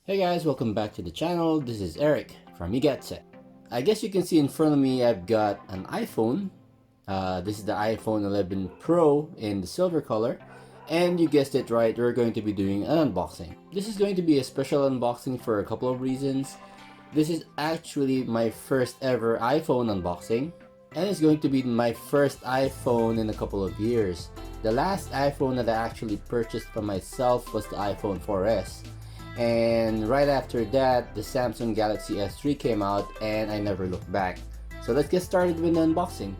Hey guys, welcome back to the channel. This is Eric from Igatse. I guess you can see in front of me I've got an iPhone. This is the iPhone 11 Pro in the silver color. And you guessed it right, we're going to be doing an unboxing. This is going to be a special unboxing for a couple of reasons. This is actually my first ever iPhone unboxing. And it's going to be my first iPhone in a couple of years. The last iPhone that I actually purchased for myself was the iPhone 4S. And right after that, the Samsung Galaxy S3 came out and I never looked back. So let's get started with the unboxing.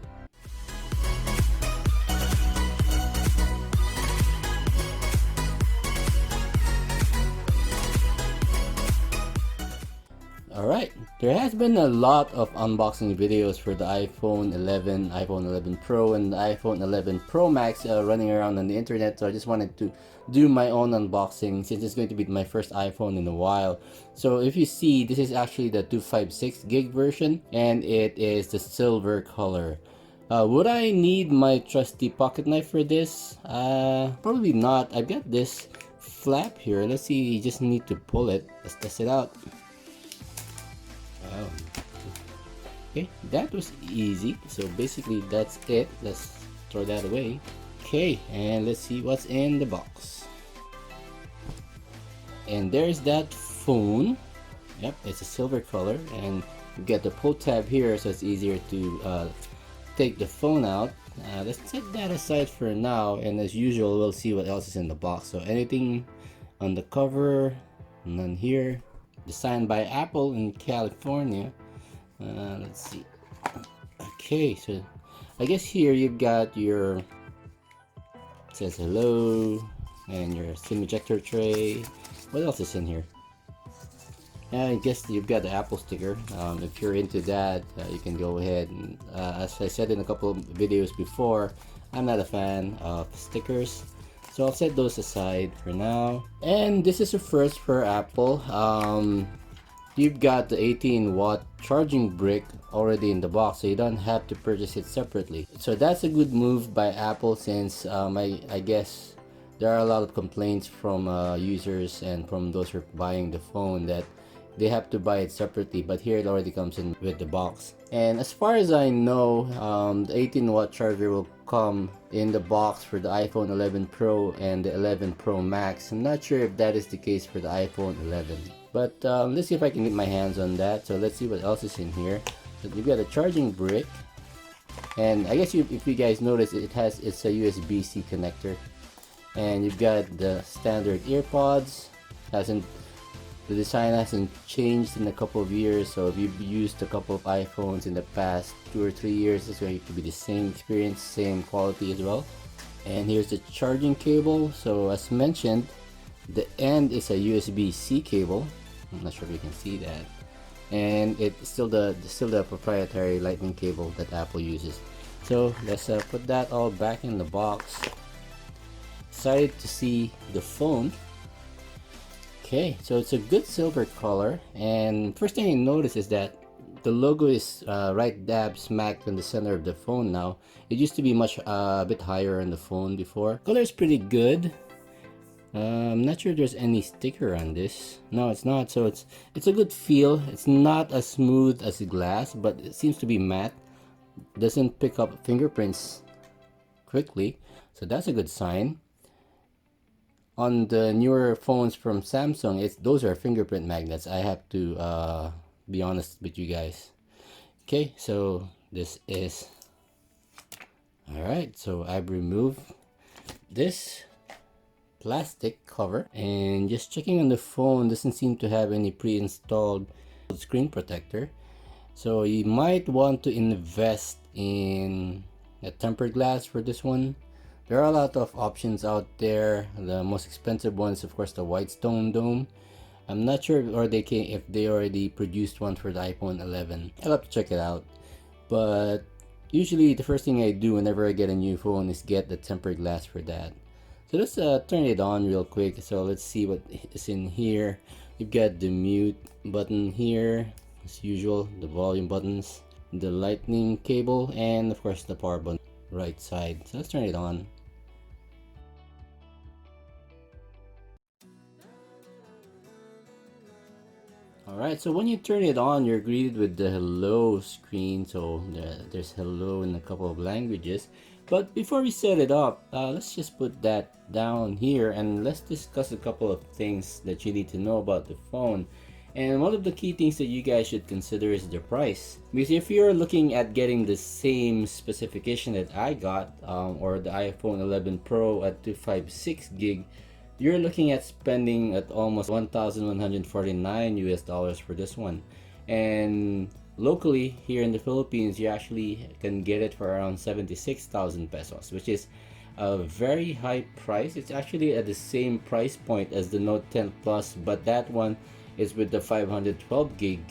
Alright, there has been a lot of unboxing videos for the iPhone 11, iPhone 11 Pro, and the iPhone 11 Pro Max running around on the internet, so I just wanted to do my own unboxing since it's going to be my first iPhone in a while. So if you see, this is actually the 256 gig version, and it is the silver color. Would I need my trusty pocket knife for this? Probably not. I've got this flap here. Let's see, you just need to pull it. Let's test it out. Wow. Okay, that was easy. So basically that's it. Let's throw that away. Okay, and let's see what's in the box. And there's that phone. Yep, it's a silver color, and you get the pull tab here, so it's easier to take the phone out. Let's set that aside for now, and as usual, we'll see what else is in the box. So anything on the cover, none here. Designed by Apple in California. Let's see. Okay, so I guess here you've got your, it says hello, and your SIM ejector tray. What else is in here? I guess you've got the Apple sticker. If you're into that, you can go ahead. And, as I said in a couple of videos before, I'm not a fan of stickers. So I'll set those aside for now. And this is a first for Apple. You've got the 18-watt charging brick already in the box, so you don't have to purchase it separately. So that's a good move by Apple, since I guess there are a lot of complaints from users and from those who are buying the phone that they have to buy it separately, but here it already comes in with the box. And as far as I know, the 18-watt charger will come in the box for the iPhone 11 Pro and the 11 Pro Max. I'm not sure if that is the case for the iPhone 11, but let's see if I can get my hands on that. So let's see what else is in here. So you've got a charging brick, and I guess if you guys notice, it's a USB-C connector, and you've got the standard earpods. The design hasn't changed in a couple of years, so if you've used a couple of iPhones in the past 2 or 3 years, it's going to be the same experience, same quality as well. And here's the charging cable. So as mentioned, the end is a USB-C cable. I'm not sure if you can see that. And it's still the proprietary lightning cable that Apple uses. So let's put that all back in the box. Excited to see the phone. Okay, so it's a good silver color, and first thing you notice is that the logo is right dab smack in the center of the phone now. It used to be much a bit higher on the phone before. Color is pretty good. I'm not sure there's any sticker on this. No, it's not. So it's a good feel. It's not as smooth as the glass, but it seems to be matte. Doesn't pick up fingerprints quickly, so that's a good sign. On the newer phones from Samsung, those are fingerprint magnets. I have to be honest with you guys. Okay, so this is alright. So I've removed this plastic cover, and just checking on the phone, doesn't seem to have any pre-installed screen protector. So you might want to invest in a tempered glass for this one. There are a lot of options out there. The most expensive one is of course the Whitestone Dome. I'm not sure if they already produced one for the iPhone 11. I'll have to check it out. But usually the first thing I do whenever I get a new phone is get the tempered glass for that. So let's turn it on real quick. So let's see what is in here. You've got the mute button here, as usual, the volume buttons, the lightning cable, and of course the power button right side. So let's turn it on. Alright, so when you turn it on, you're greeted with the hello screen. So there's hello in a couple of languages. But before we set it up, let's just put that down here and let's discuss a couple of things that you need to know about the phone. And one of the key things that you guys should consider is the price. Because if you're looking at getting the same specification that I got, or the iPhone 11 Pro at 256 gig, you're looking at spending at almost 1,149 US dollars for this one. And locally here in the Philippines, you actually can get it for around 76,000 pesos, which is a very high price. It's actually at the same price point as the Note 10 Plus, but that one is with the 512 gig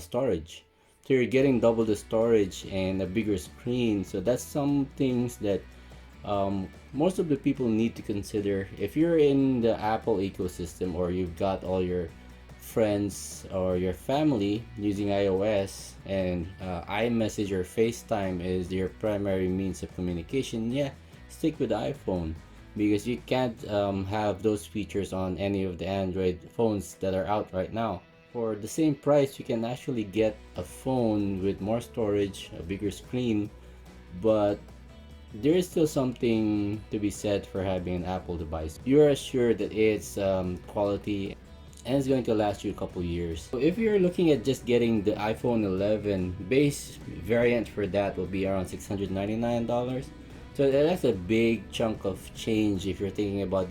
storage. So you're getting double the storage and a bigger screen. So that's some things that most of the people need to consider if you're in the Apple ecosystem, or you've got all your friends or your family using iOS, and iMessage or FaceTime is your primary means of communication. Yeah, stick with the iPhone, because you can't have those features on any of the Android phones that are out right now. For the same price, you can actually get a phone with more storage, a bigger screen, but there is still something to be said for having an Apple device. You're assured that it's quality and it's going to last you a couple years. So if you're looking at just getting the iPhone 11, base variant for that will be around $699. So that's a big chunk of change if you're thinking about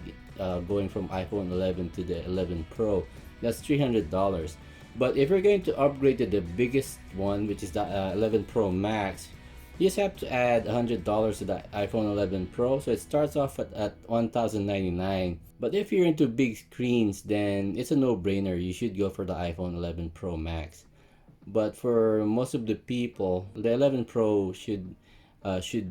going from iPhone 11 to the 11 Pro. That's $300. But if you're going to upgrade to the biggest one, which is the 11 Pro Max, you just have to add $100 to the iPhone 11 Pro, so it starts off at $1,099. But if you're into big screens, then it's a no-brainer. You should go for the iPhone 11 Pro Max. But for most of the people, the 11 Pro should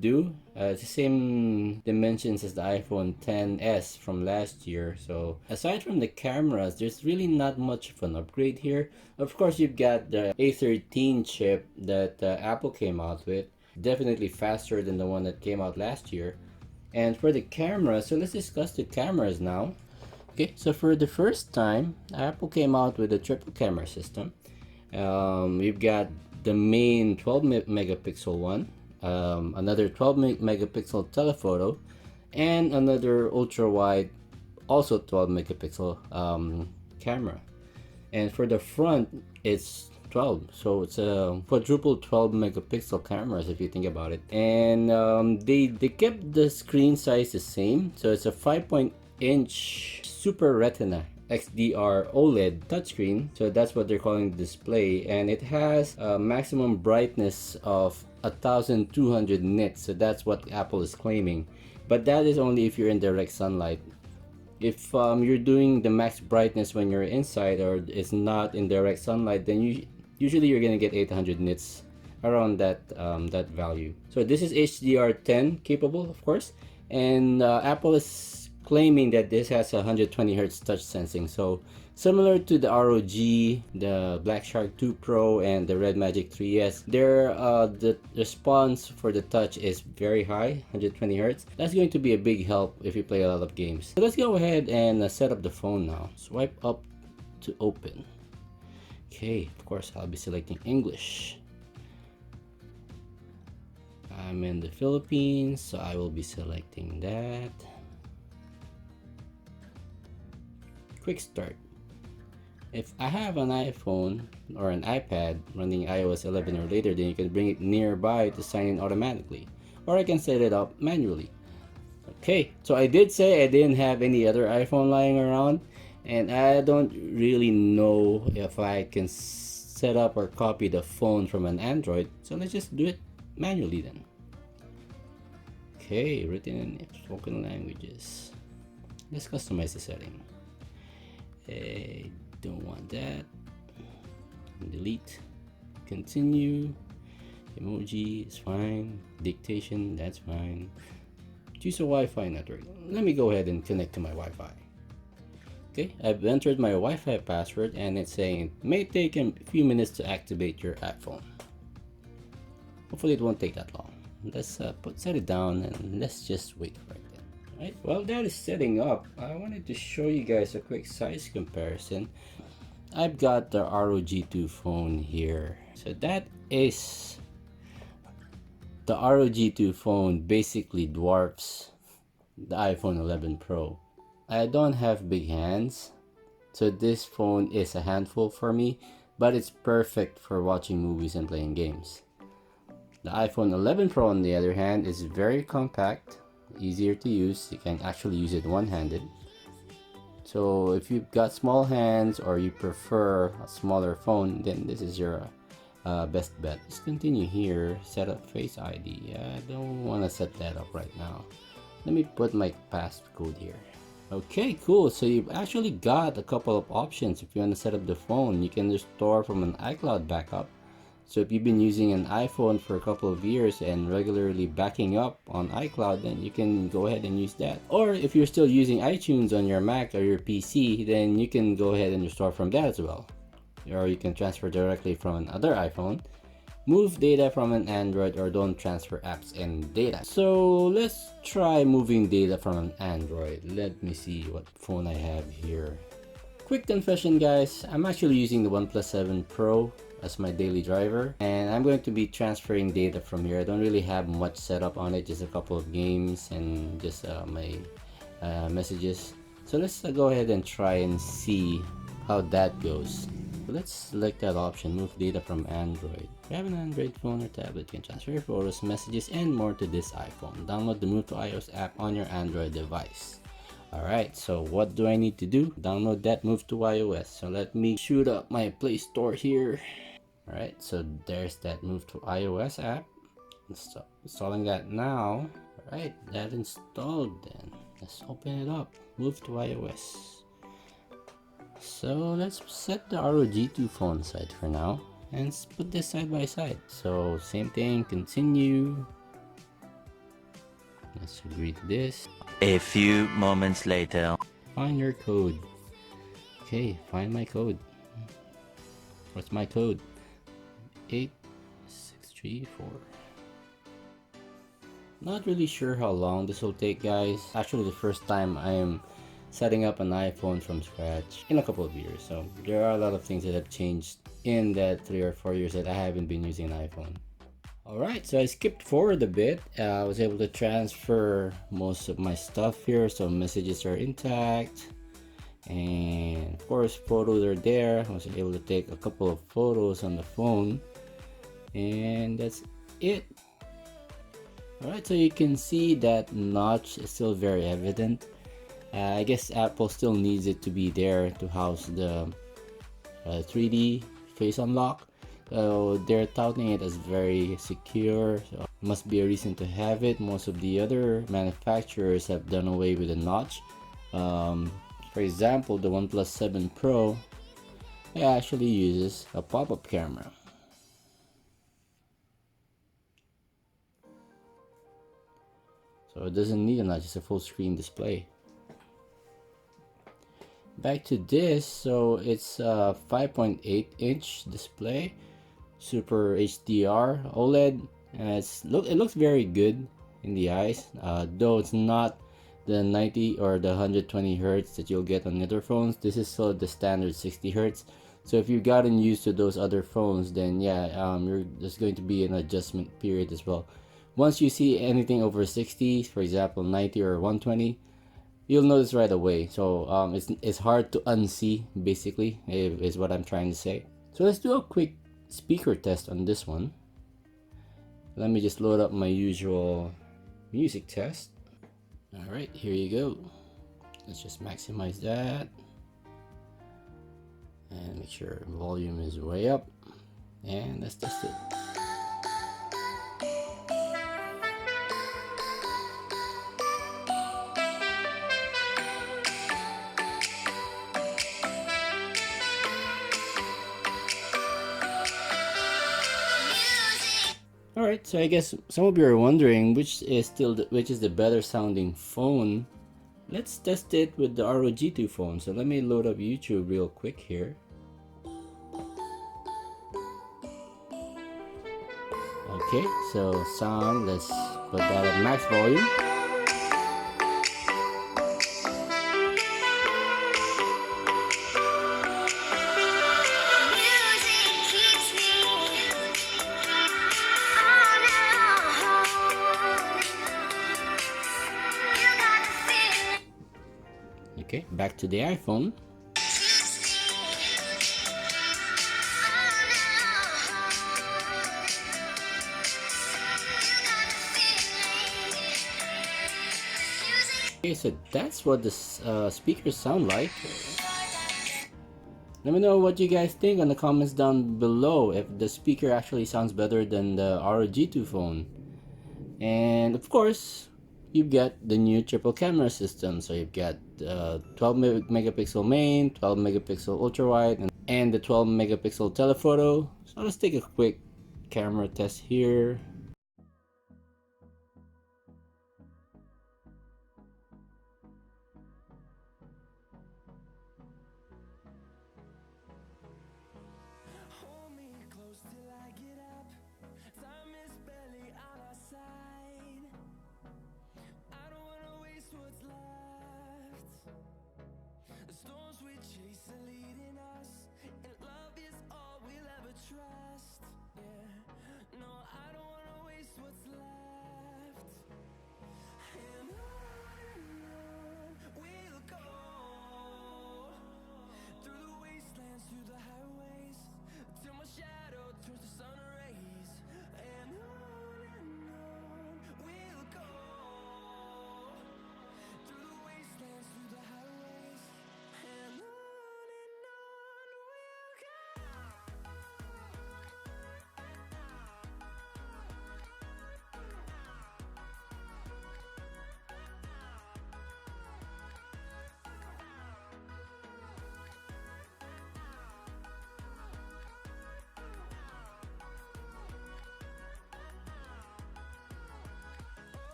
do. It's the same dimensions as the iPhone 10s from last year. So aside from the cameras, there's really not much of an upgrade here. Of course, you've got the A13 chip that Apple came out with. Definitely faster than the one that came out last year. And for the camera, so let's discuss the cameras now. Okay, so for the first time, Apple came out with a triple camera system. We've got the main 12 megapixel one, another 12 megapixel telephoto, and another ultra wide, also 12 megapixel camera. And for the front, it's 12, so it's a quadruple 12 megapixel cameras if you think about it. And they kept the screen size the same, so it's a 5-inch Super Retina XDR OLED touchscreen, so that's what they're calling the display, and it has a maximum brightness of 1200 nits, so that's what Apple is claiming, but that is only if you're in direct sunlight. If you're doing the max brightness when you're inside or it's not in direct sunlight, then usually you're gonna get 800 nits, around that that value. So this is HDR10 capable, of course, and Apple is claiming that this has 120 Hz touch sensing. So similar to the ROG, the Black Shark 2 Pro, and the Red Magic 3S, the response for the touch is very high, 120 Hz. That's going to be a big help if you play a lot of games. So let's go ahead and set up the phone now. Swipe up to open. Okay, of course I'll be selecting English. I'm in the Philippines, so I will be selecting that. Quick start. If I have an iPhone or an iPad running iOS 11 or later, then you can bring it nearby to sign in automatically, or I can set it up manually. Okay, so I did say I didn't have any other iPhone lying around, and I don't really know if I can set up or copy the phone from an Android, so let's just do it manually then. Okay, written in spoken languages. Let's customize the setting. Don't want that. Delete. Continue. Emoji is fine. Dictation, that's fine. Choose a Wi-Fi network. Let me go ahead and connect to my Wi-Fi. Okay, I've entered my Wi-Fi password and it's saying it may take a few minutes to activate your iPhone. Hopefully it won't take that long. Let's set it down and let's just wait for it. Right, well, that is setting up. I wanted to show you guys a quick size comparison. I've got the ROG2 phone here. So that is the ROG2 phone, basically dwarfs the iPhone 11 Pro. I don't have big hands, so this phone is a handful for me, but it's perfect for watching movies and playing games. The iPhone 11 Pro, on the other hand, is very compact, easier to use. You can actually use it one-handed. So if you've got small hands or you prefer a smaller phone, then this is your best bet. Let's continue here. Set up Face ID. I don't want to set that up right now. Let me put my passcode here. Okay, cool. So you've actually got a couple of options. If you want to set up the phone, you can restore from an iCloud backup. So if you've been using an iPhone for a couple of years and regularly backing up on iCloud, then you can go ahead and use that. Or if you're still using iTunes on your Mac or your PC, then you can go ahead and restore from that as well. Or you can transfer directly from another iPhone, move data from an Android, or don't transfer apps and data. So let's try moving data from an Android. Let me see what phone I have here. Quick confession, guys, I'm actually using the OnePlus 7 Pro as my daily driver, and I'm going to be transferring data from here. I don't really have much setup on it, just a couple of games and just my messages. So let's go ahead and try and see how that goes. Let's select that option, move data from Android. If you have an Android phone or tablet, you can transfer your photos, messages, and more to this iPhone. Download the Move to iOS app on your Android device. Alright, so what do I need to do? Download that Move to iOS. So let me shoot up my Play Store here. Alright, so there's that Move to iOS app. So installing that now. Alright, that installed then. Let's open it up. Move to iOS. So let's set the ROG2 phone aside for now and put this side by side. So same thing, continue. Let's agree to this. A few moments later. Find your code. Okay, find my code. What's my code? 8634. Not really sure how long this will take, guys. Actually, the first time I am setting up an iPhone from scratch in a couple of years, so there are a lot of things that have changed in that 3 or 4 years that I haven't been using an iPhone. Alright, so I skipped forward a bit. I was able to transfer most of my stuff here, so messages are intact, and of course photos are there. I was able to take a couple of photos on the phone, and that's it. Alright, so you can see that notch is still very evident. I guess Apple still needs it to be there to house the 3D face unlock. So they're touting it as very secure, so must be a reason to have it. Most of the other manufacturers have done away with the notch. For example, the OnePlus 7 Pro, it actually uses a pop-up camera. So it doesn't need a notch, it's a full screen display. Back to this, so it's a 5.8 inch display, Super HDR OLED. It looks very good in the eyes, though it's not the 90 or the 120 Hertz that you'll get on other phones. This is still the standard 60 Hertz. So if you've gotten used to those other phones, then yeah, there's going to be an adjustment period as well. Once you see anything over 60, for example 90 or 120, you'll notice right away. So it's hard to unsee, basically, is what I'm trying to say. So let's do a quick speaker test on this one. Let me just load up my usual music test. Alright, here you go. Let's just maximize that and make sure volume is way up, and let's test it. Alright, so I guess some of you are wondering which is the better sounding phone. Let's test it with the ROG2 phone. So let me load up YouTube real quick here. Okay, so sound, let's put that at max volume. back to the iPhone. Okay, so that's what the speakers sound like. Let me know what you guys think on the comments down below if the speaker actually sounds better than the ROG2 phone. And of course, you've got the new triple camera system. So you've got 12 megapixel main, 12 megapixel ultra wide, and the 12 megapixel telephoto. So let's take a quick camera test here.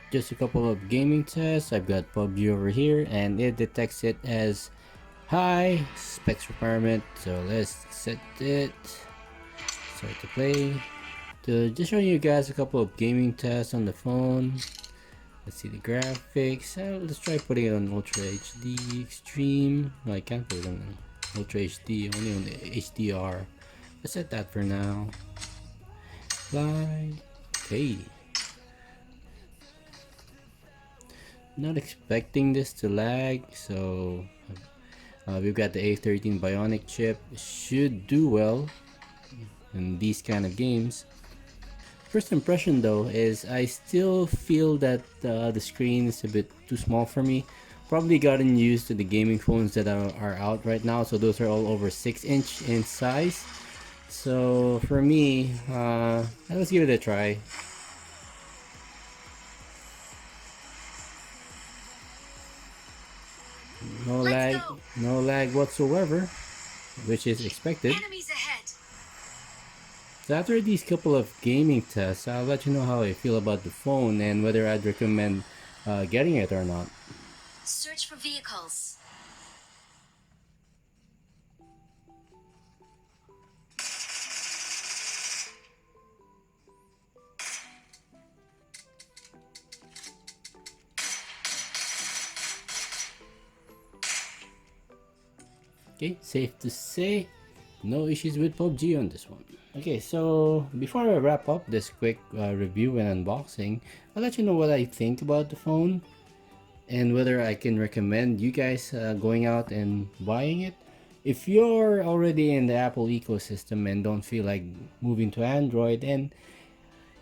Just a couple of gaming tests. I've got PUBG over here and it detects it as high specs requirement. So let's set it. Start to play. To just showing you guys a couple of gaming tests on the phone. Let's see the graphics. Let's try putting it on Ultra HD Extreme. No, I can't put it on Ultra HD, only on the HDR. Let's set that for now. Fly. Okay. Not expecting this to lag, so we've got the A13 Bionic chip. It should do well in these kind of games. First impression though is I still feel that the screen is a bit too small for me. Probably gotten used to the gaming phones that are out right now, so those are all over 6" in size. So for me, let's give it a try. No lag whatsoever, which is expected. So after these couple of gaming tests, I'll let you know how I feel about the phone and whether I'd recommend getting it or not. Search for vehicles. Okay, safe to say, no issues with PUBG on this one. Okay, so before I wrap up this quick review and unboxing, I'll let you know what I think about the phone and whether I can recommend you guys going out and buying it. If you're already in the Apple ecosystem and don't feel like moving to Android, and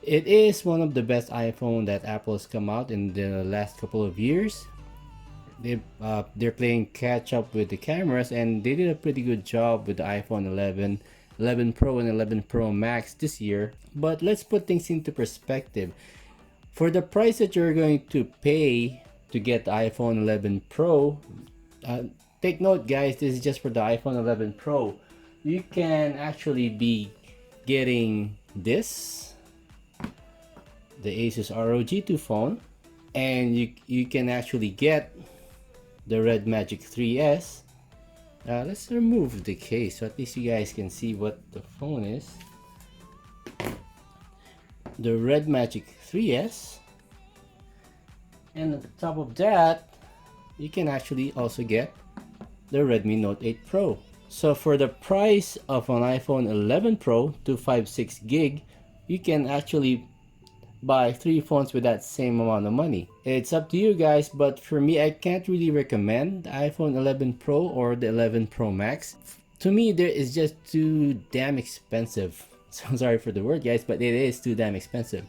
it is one of the best iPhone that Apple has come out in the last couple of years. They're playing catch up with the cameras, and they did a pretty good job with the iPhone 11, 11 Pro and 11 Pro Max this year. But let's put things into perspective. For the price that you're going to pay to get the iPhone 11 Pro, take note guys, this is just for the iPhone 11 Pro. You can actually be getting this, the Asus ROG 2 phone, and you can actually get the Red Magic 3S. Let's remove the case so at least you guys can see what the phone is. The Red Magic 3S, and on top of that you can actually also get the Redmi Note 8 Pro. So for the price of an iPhone 11 Pro 256 gig, you can actually buy 3 phones with that same amount of money. It's up to you guys, but for me, I can't really recommend the iPhone 11 Pro or the 11 Pro Max. To me, there is just too damn expensive. So sorry for the word guys, but it is too damn expensive.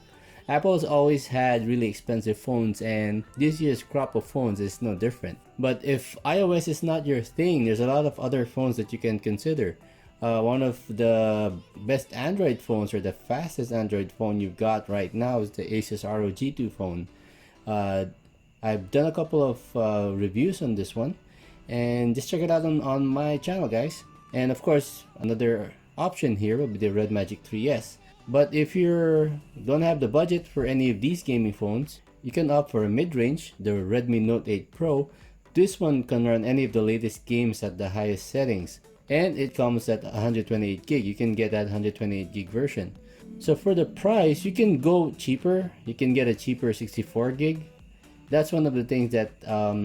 Apple's always had really expensive phones, and this year's crop of phones is no different. But if iOS is not your thing, there's a lot of other phones that you can consider. One of the best Android phones, or the fastest Android phone you've got right now, is the Asus ROG 2 phone. I've done a couple of reviews on this one, and just check it out on my channel guys. And of course, another option here will be the Red Magic 3S. But if you don't have the budget for any of these gaming phones, you can opt for a mid-range, the Redmi Note 8 Pro. This one can run any of the latest games at the highest settings, and it comes at 128 gig. You can get that 128 gig version. So for the price, you can go cheaper. You can get a cheaper 64 gig. That's one of the things that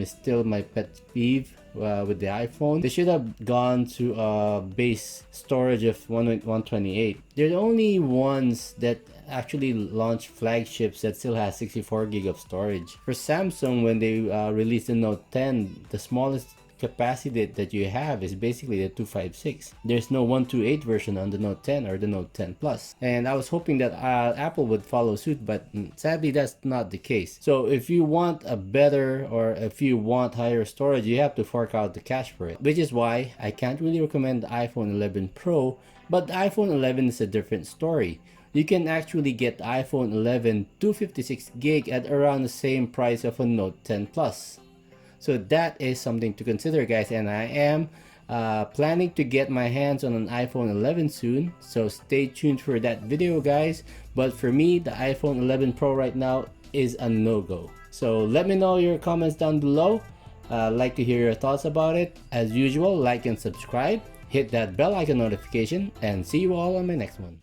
is still my pet peeve with the iPhone. They should have gone to a base storage of 128. They're the only ones that actually launch flagships that still has 64 gig of storage. For Samsung, when they released the Note 10, the smallest capacity that you have is basically the 256. There's no 128 version on the Note 10 or the Note 10 Plus. And I was hoping that Apple would follow suit, but sadly that's not the case. So if you want a better, or if you want higher storage, you have to fork out the cash for it. Which is why I can't really recommend the iPhone 11 Pro, but the iPhone 11 is a different story. You can actually get the iPhone 11 256 gig at around the same price of a Note 10 Plus. So that is something to consider guys, and I am planning to get my hands on an iPhone 11 soon, so stay tuned for that video guys. But for me, the iPhone 11 Pro right now is a no-go. So let me know your comments down below. Like to hear your thoughts about it. As usual, like and subscribe, hit that bell icon notification, and see you all on my next one.